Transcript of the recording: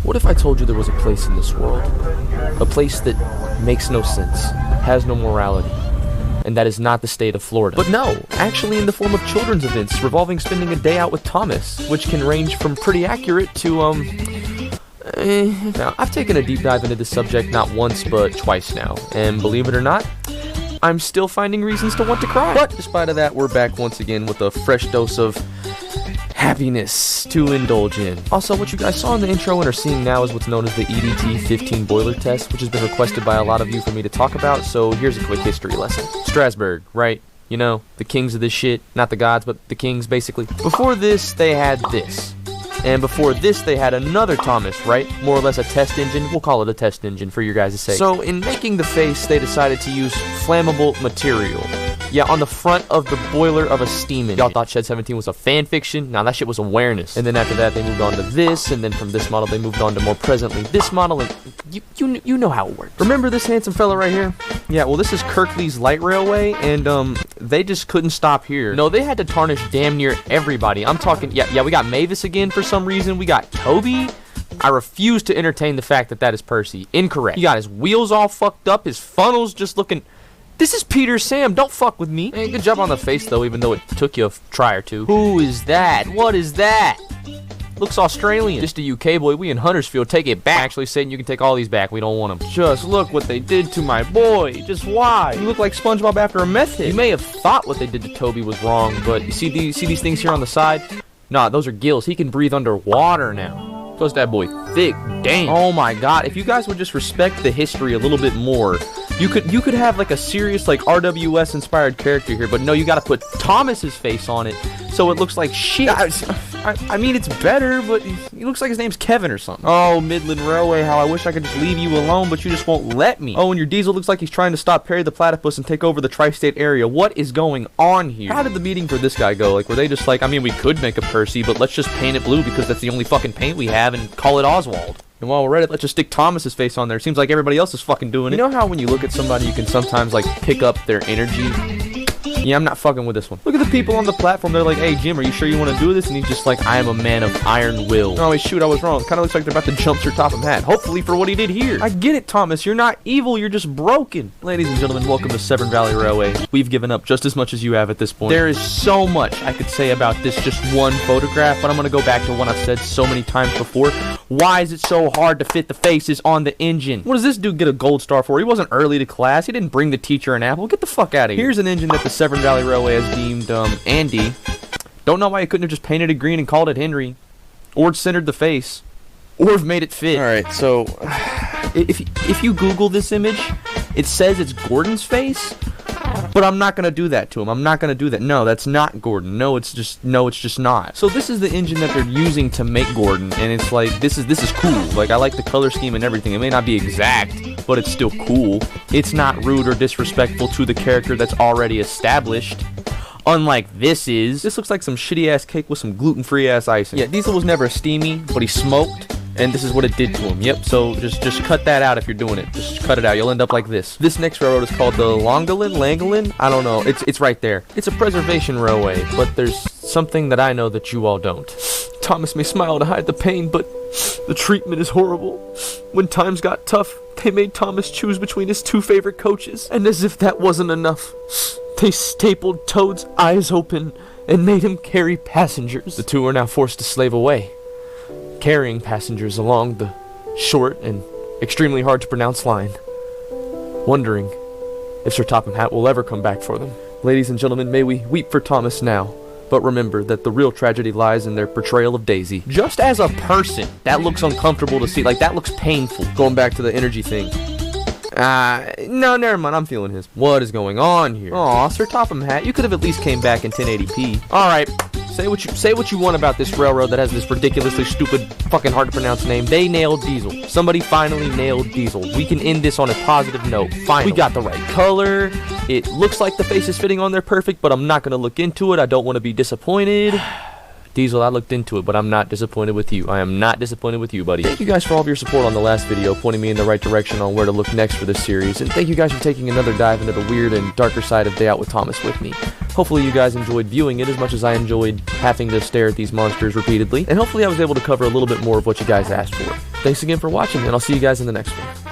What if I told you there was a place in this world? A place that makes no sense, has no morality, and that is not the state of Florida. But no, actually in the form of children's events revolving spending a day out with Thomas, which can range from pretty accurate to, Now, I've taken a deep dive into this subject not once but twice now, and believe it or not, I'm still finding reasons to want to cry. But despite of that, we're back once again with a fresh dose of happiness to indulge in. Also, what you guys saw in the intro and are seeing now is what's known as the EDT-15 boiler test, which has been requested by a lot of you for me to talk about, so here's a quick history lesson. Strasbourg, right? You know, the kings of this shit. Not the gods, but the kings, basically. Before this, they had this. And before this, they had another Thomas, right? More or less a test engine. We'll call it a test engine for your guys' sake. So, in making the face, they decided to use flammable material. Yeah, on the front of the boiler of a steam engine. Y'all thought Shed 17 was a fan fiction? Nah, that shit was awareness. And then after that, they moved on to this, and then from this model, they moved on to more presently this model, and you know how it works. Remember this handsome fella right here? Yeah, well, this is Kirklees Light Railway, and, they just couldn't stop here. No, they had to tarnish damn near everybody. I'm talking, yeah, we got Mavis again for some reason. We got Toby. I refuse to entertain the fact that that is Percy. Incorrect. You got his wheels all fucked up, his funnels just looking... This is Peter Sam, don't fuck with me. Hey, good job on the face, though, even though it took you a try or two. Who is that? What is that? Looks Australian. Just a UK boy, we in Huntersfield, take it back. Actually, Satan, you can take all these back, we don't want them. Just look what they did to my boy. Just why? You look like SpongeBob after a meth hit. You may have thought what they did to Toby was wrong, but you see these things here on the side? Nah, those are gills. He can breathe underwater now. Plus that boy thick, damn. Oh my god, if you guys would just respect the history a little bit more, you could have like a serious like RWS inspired character here, but no, you gotta put Thomas's face on it so it looks like shit. I mean, it's better, but he looks like his name's Kevin or something. Oh, Midland Railway, how I wish I could just leave you alone, but you just won't let me. Oh, and your Diesel looks like he's trying to stop Perry the Platypus and take over the tri-state area. What is going on here? How did the meeting for this guy go? Like, were they just like, I mean, we could make a Percy, but let's just paint it blue because that's the only fucking paint we have and call it Oswald. And while we're at it, let's just stick Thomas's face on there. Seems like everybody else is fucking doing it. You know how when you look at somebody, you can sometimes, like, pick up their energy? Yeah, I'm not fucking with this one. Look at the people on the platform. They're like, hey, Jim, are you sure you want to do this? And he's just like, I am a man of iron will. Oh, wait, shoot, I was wrong. It kind of looks like they're about to jump Sir Topham Hatt. Hopefully for what he did here. I get it, Thomas. You're not evil. You're just broken. Ladies and gentlemen, welcome to Severn Valley Railway. We've given up just as much as you have at this point. There is so much I could say about this just one photograph, but I'm going to go back to what I've said so many times before. Why is it so hard to fit the faces on the engine? What does this dude get a gold star for? He wasn't early to class. He didn't bring the teacher an apple. Get the fuck out of here. Here's an engine that the Severn Valley Railway has deemed Andy. Don't know why he couldn't have just painted it green and called it Henry, or centered the face, or have made it fit. All right, so if you Google this image, it says it's Gordon's face, but I'm not gonna do that to him. I'm not gonna do that. No, that's not Gordon. No, it's just not. So this is the engine that they're using to make Gordon, and it's like this is cool. Like, I like the color scheme and everything. It may not be exact, but it's still cool. It's not rude or disrespectful to the character that's already established. Unlike this is. This looks like some shitty ass cake with some gluten-free ass icing. Yeah, Diesel was never steamy, but he smoked, and this is what it did to him. Yep, so just cut that out if you're doing it. Just cut it out. You'll end up like this. This next railroad is called the Langolin? I don't know. It's right there. It's a preservation railway, but there's something that I know that you all don't. Thomas may smile to hide the pain, but the treatment is horrible. When times got tough, they made Thomas choose between his two favorite coaches, and as if that wasn't enough, they stapled Toad's eyes open and made him carry passengers. The two are now forced to slave away, carrying passengers along the short and extremely hard to pronounce line, wondering if Sir Topham Hatt will ever come back for them. Ladies and gentlemen, may we weep for Thomas now, but remember that the real tragedy lies in their portrayal of Daisy. Just as a person, that looks uncomfortable to see. Like, that looks painful. Going back to the energy thing. No, never mind. I'm feeling his. What is going on here? Aw, Sir Topham Hatt, you could have at least came back in 1080p. Alright, say what you want about this railroad that has this ridiculously stupid, fucking hard to pronounce name. They nailed Diesel. Somebody finally nailed Diesel. We can end this on a positive note. Finally. We got the right color. It looks like the face is fitting on there perfect, but I'm not going to look into it. I don't want to be disappointed. Diesel, I looked into it, but I'm not disappointed with you. I am not disappointed with you, buddy. Thank you guys for all of your support on the last video, pointing me in the right direction on where to look next for this series, and thank you guys for taking another dive into the weird and darker side of Day Out with Thomas with me. Hopefully you guys enjoyed viewing it as much as I enjoyed having to stare at these monsters repeatedly, and hopefully I was able to cover a little bit more of what you guys asked for. Thanks again for watching, and I'll see you guys in the next one.